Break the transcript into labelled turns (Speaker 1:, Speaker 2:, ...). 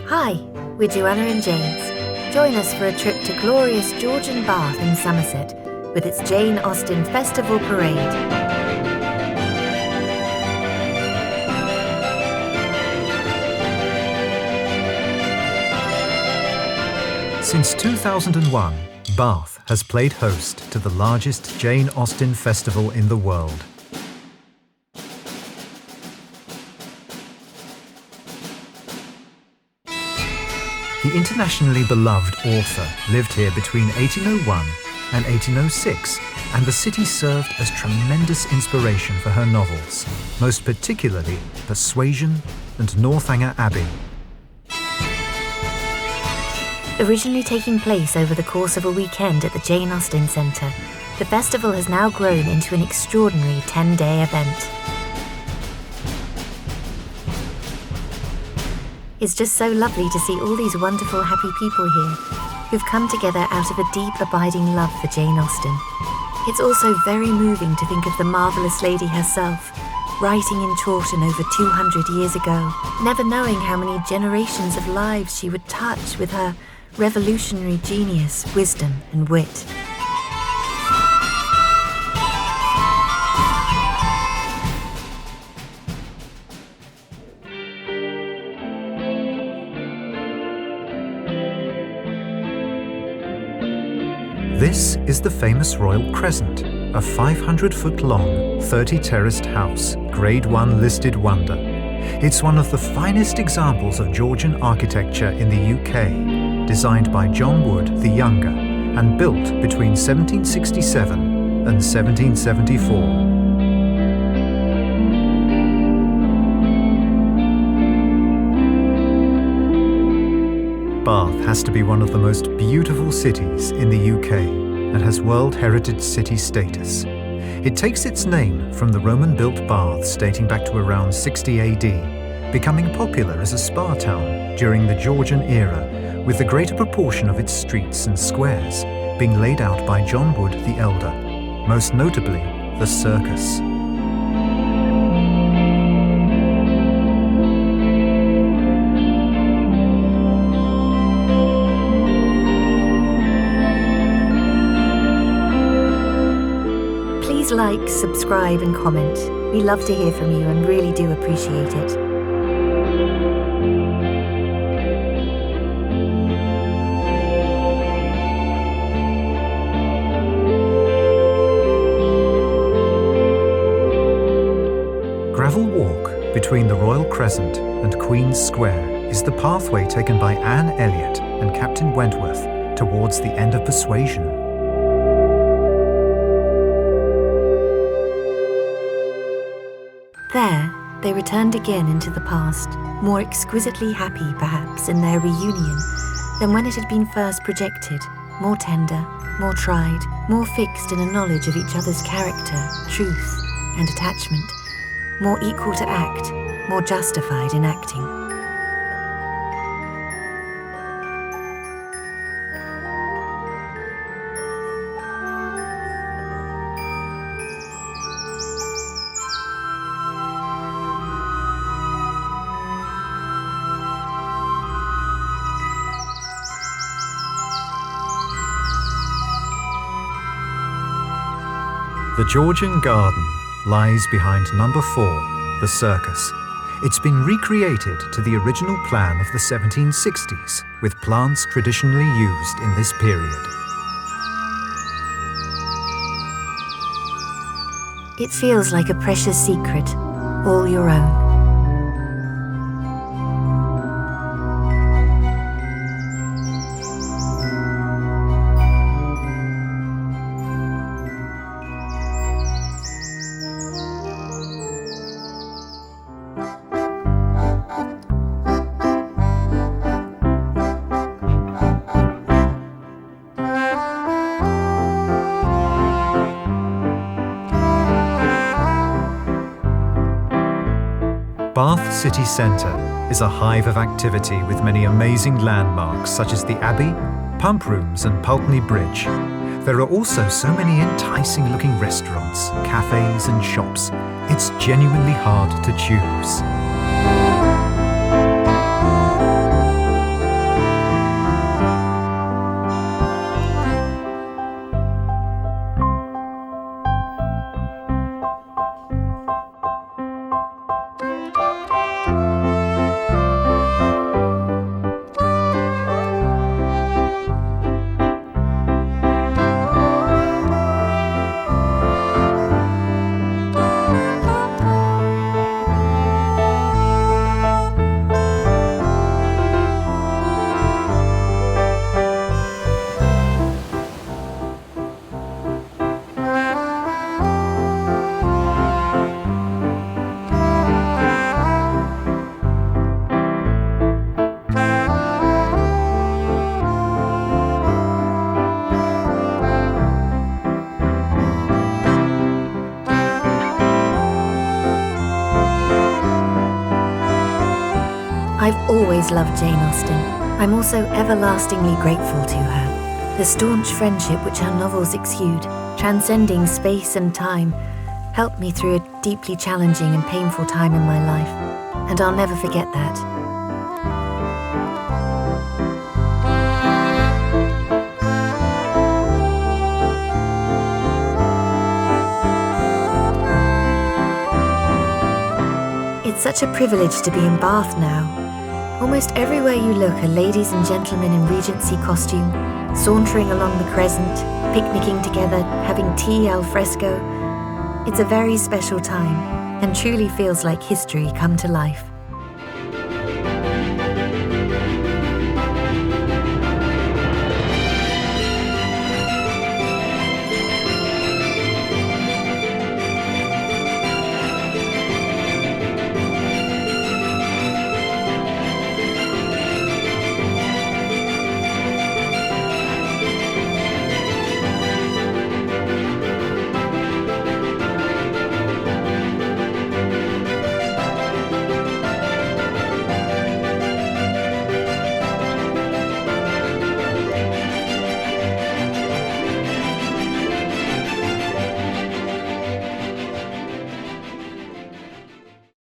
Speaker 1: Hi, we're Joanna and James. Join us for a trip to glorious Georgian Bath in Somerset with its Jane Austen Festival Parade.
Speaker 2: Since 2001, Bath has played host to the largest Jane Austen Festival in the world. The internationally beloved author lived here between 1801 and 1806, and the city served as tremendous inspiration for her novels, most particularly Persuasion and Northanger Abbey.
Speaker 1: Originally taking place over the course of a weekend at the Jane Austen Centre, the festival has now grown into an extraordinary 10-day event. It's just so lovely to see all these wonderful, happy people here who've come together out of a deep, abiding love for Jane Austen. It's also very moving to think of the marvellous lady herself, writing in Chawton over 200 years ago, never knowing how many generations of lives she would touch with her revolutionary genius, wisdom and wit.
Speaker 2: This is the famous Royal Crescent, a 500-foot-long, 30-terraced house, Grade 1 listed wonder. It's one of the finest examples of Georgian architecture in the UK, designed by John Wood the Younger and built between 1767 and 1774. Bath has to be one of the most beautiful cities in the UK and has World Heritage City status. It takes its name from the Roman-built baths dating back to around 60 AD, becoming popular as a spa town during the Georgian era, with the greater proportion of its streets and squares being laid out by John Wood the Elder, most notably the Circus.
Speaker 1: Please like, subscribe and comment. We love to hear from you and really do appreciate it.
Speaker 2: Gravel walk between the Royal Crescent and Queen's Square is the pathway taken by Anne Elliot and Captain Wentworth towards the end of Persuasion.
Speaker 1: There, they returned again into the past, more exquisitely happy, perhaps, in their reunion than when it had been first projected, more tender, more tried, more fixed in a knowledge of each other's character, truth, and attachment, more equal to act, more justified in acting.
Speaker 2: The Georgian Garden lies behind number 4, the Circus. It's been recreated to the original plan of the 1760s, with plants traditionally used in this period.
Speaker 1: It feels like a precious secret, all your own.
Speaker 2: Bath city centre is a hive of activity with many amazing landmarks such as the Abbey, pump rooms and Pulteney Bridge. There are also so many enticing looking restaurants, cafes and shops. It's genuinely hard to choose.
Speaker 1: I've always loved Jane Austen. I'm also everlastingly grateful to her. The staunch friendship which her novels exude, transcending space and time, helped me through a deeply challenging and painful time in my life, and I'll never forget that. It's such a privilege to be in Bath now. Almost everywhere you look are ladies and gentlemen in Regency costume, sauntering along the Crescent, picnicking together, having tea al fresco. It's a very special time, and truly feels like history come to life.